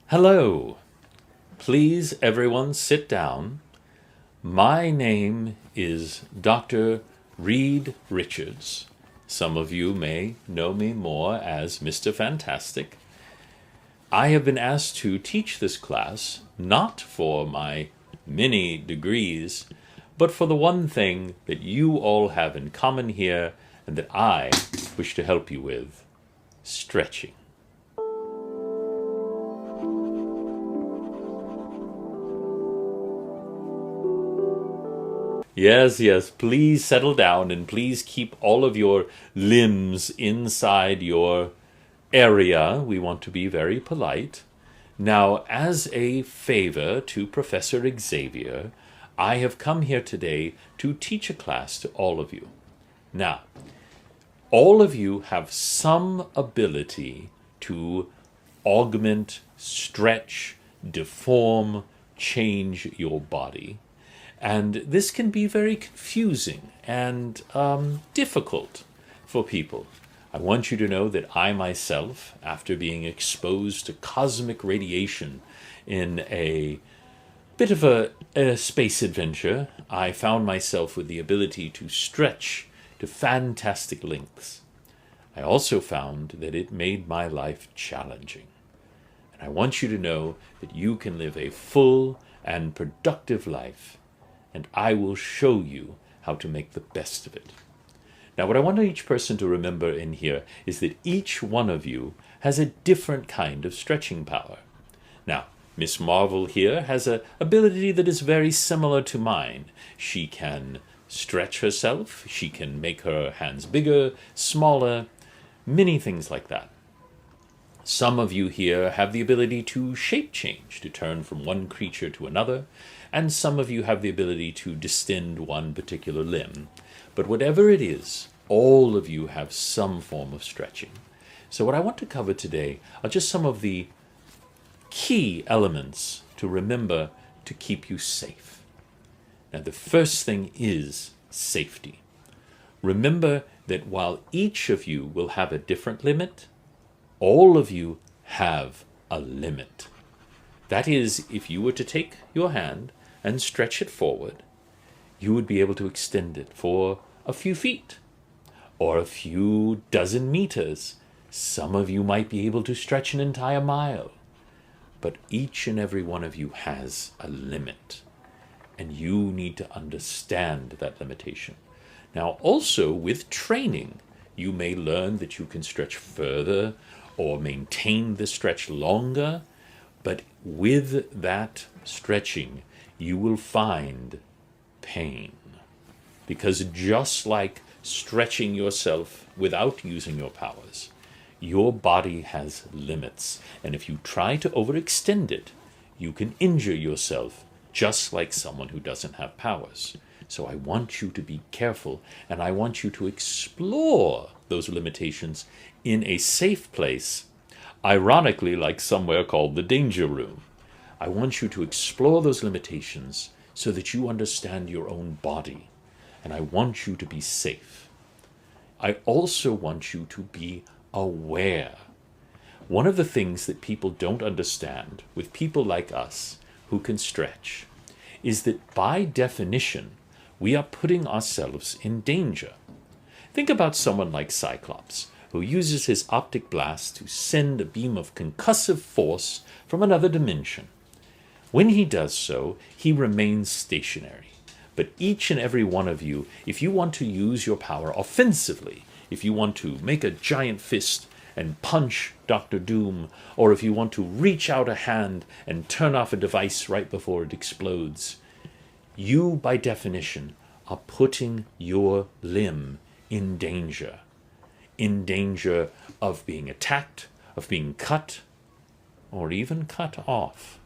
Hello. Please, everyone, sit down. My name is Dr. Reed Richards. Some of you may know me more as Mr. Fantastic. I have been asked to teach this class, not for my many degrees, but for the one thing that you all have in common here and that I wish to help you with: stretching. Yes, please settle down and please keep all of your limbs inside your area. We want to be very polite. Now, as a favor to Professor Xavier, I have come here today to teach a class to all of you. Now, all of you have some ability to augment, stretch, deform, change your body. And this can be very confusing and difficult for people. I want you to know that I myself, after being exposed to cosmic radiation in a bit of a space adventure, I found myself with the ability to stretch to fantastic lengths. I also found that it made my life challenging. And I want you to know that you can live a full and productive life, and I will show you how to make the best of it. Now, what I want each person to remember in here is that each one of you has a different kind of stretching power. Now, Miss Marvel here has an ability that is very similar to mine. She can stretch herself, she can make her hands bigger, smaller, many things like that. Some of you here have the ability to shape change, to turn from one creature to another, and some of you have the ability to distend one particular limb. But whatever it is, all of you have some form of stretching. So what I want to cover today are just some of the key elements to remember to keep you safe. Now, the first thing is safety. Remember that while each of you will have a different limit, all of you have a limit. That is, if you were to take your hand and stretch it forward, you would be able to extend it for a few feet or a few dozen meters. Some of you might be able to stretch an entire mile. But each and every one of you has a limit, and you need to understand that limitation. Now, also with training, you may learn that you can stretch further or maintain the stretch longer, but with that stretching, you will find pain. Because just like stretching yourself without using your powers, your body has limits. And if you try to overextend it, you can injure yourself just like someone who doesn't have powers. So I want you to be careful, and I want you to explore those limitations in a safe place, ironically like somewhere called the danger room. I want you to explore those limitations so that you understand your own body, and I want you to be safe. I also want you to be aware. One of the things that people don't understand with people like us who can stretch is that by definition, we are putting ourselves in danger. Think about someone like Cyclops, who uses his optic blast to send a beam of concussive force from another dimension. When he does so, he remains stationary. But each and every one of you, if you want to use your power offensively, if you want to make a giant fist and punch Dr. Doom, or if you want to reach out a hand and turn off a device right before it explodes, you, by definition, are putting your limb in danger of being attacked, of being cut, or even cut off.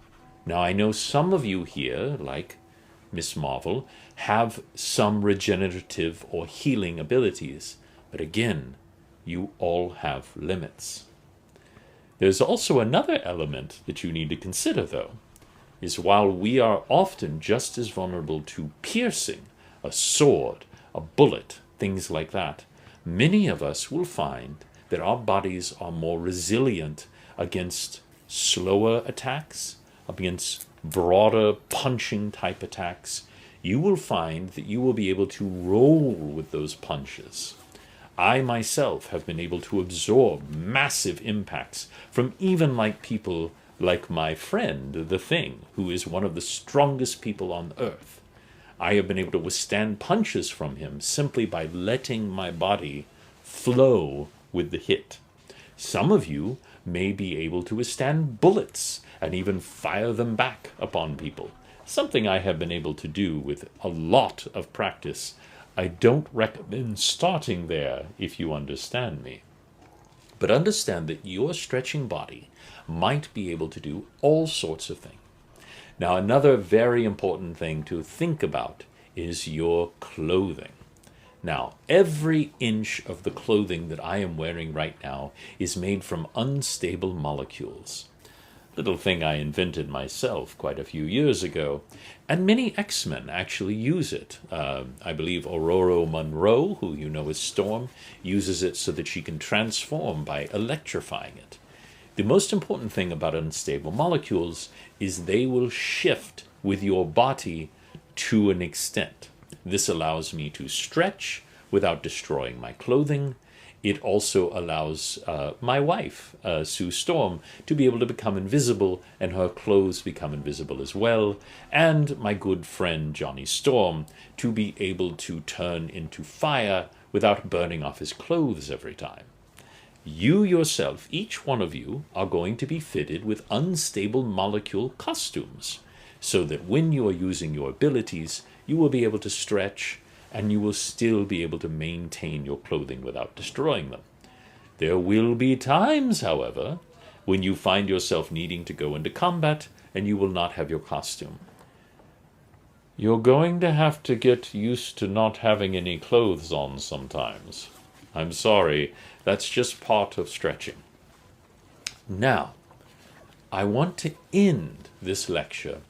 Now, I know some of you here, like Miss Marvel, have some regenerative or healing abilities, but again, you all have limits. There's also another element that you need to consider, though, is while we are often just as vulnerable to piercing, a sword, a bullet, things like that, many of us will find that our bodies are more resilient against slower attacks, against broader punching type attacks, you will find that you will be able to roll with those punches. I myself have been able to absorb massive impacts from even people like my friend, the Thing, who is one of the strongest people on earth. I have been able to withstand punches from him simply by letting my body flow with the hit. Some of you may be able to withstand bullets and even fire them back upon people, something I have been able to do with a lot of practice. I don't recommend starting there, if you understand me. But understand that your stretching body might be able to do all sorts of things. Now, another very important thing to think about is your clothing. Now, every inch of the clothing that I am wearing right now is made from unstable molecules. Little thing I invented myself quite a few years ago, and many X-Men actually use it. I believe Aurora Monroe, who you know as Storm, uses it so that she can transform by electrifying it. The most important thing about unstable molecules is they will shift with your body to an extent. This allows me to stretch without destroying my clothing. It also allows my wife, Sue Storm, to be able to become invisible, and her clothes become invisible as well, and my good friend Johnny Storm to be able to turn into fire without burning off his clothes every time. You yourself, each one of you, are going to be fitted with unstable molecule costumes, so that when you are using your abilities, you will be able to stretch, and you will still be able to maintain your clothing without destroying them. There will be times, however, when you find yourself needing to go into combat and you will not have your costume. You're going to have to get used to not having any clothes on sometimes. I'm sorry, that's just part of stretching. Now, I want to end this lecture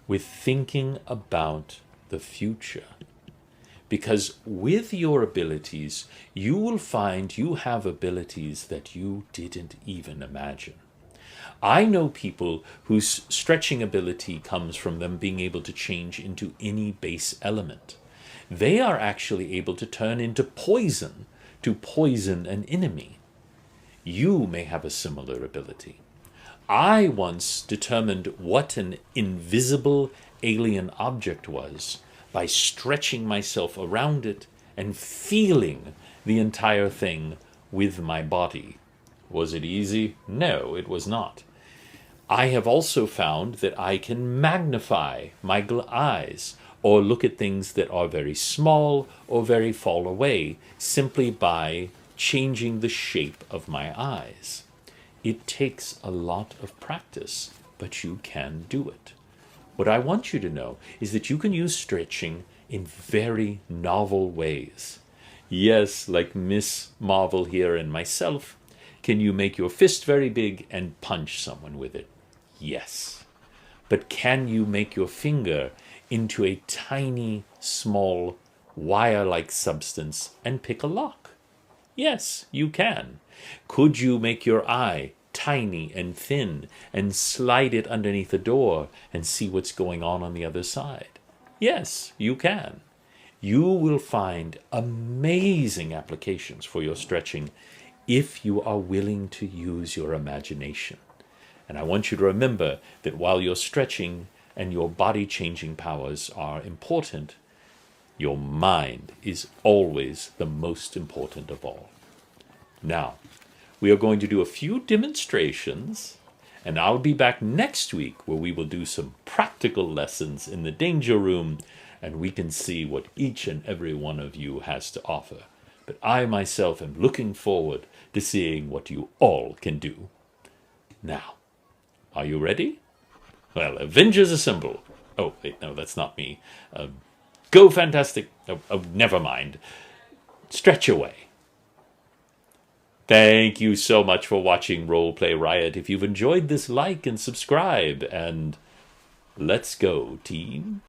with thinking about the future. Because with your abilities, you will find you have abilities that you didn't even imagine. I know people whose stretching ability comes from them being able to change into any base element. They are actually able to turn into poison to poison an enemy. You may have a similar ability. I once determined what an invisible alien object was by stretching myself around it and feeling the entire thing with my body. Was it easy? No, it was not. I have also found that I can magnify my eyes or look at things that are very small or very far away simply by changing the shape of my eyes. It takes a lot of practice, but you can do it. What I want you to know is that you can use stretching in very novel ways. Yes, like Miss Marvel here and myself, can you make your fist very big and punch someone with it? Yes. But can you make your finger into a tiny, small, wire-like substance and pick a lock? Yes, you can. Could you make your eye tiny and thin and slide it underneath a door and see what's going on the other side? Yes, you can. You will find amazing applications for your stretching if you are willing to use your imagination. And I want you to remember that while your stretching and your body-changing powers are important, your mind is always the most important of all. Now, we are going to do a few demonstrations, and I'll be back next week where we will do some practical lessons in the danger room, and we can see what each and every one of you has to offer. But I myself am looking forward to seeing what you all can do. Now, are you ready? Well, Avengers Assemble. Oh, wait, no, that's not me. Go Fantastic. Oh, never mind. Stretch away. Thank you so much for watching Roleplay Riot. If you've enjoyed this, like and subscribe, and let's go, team.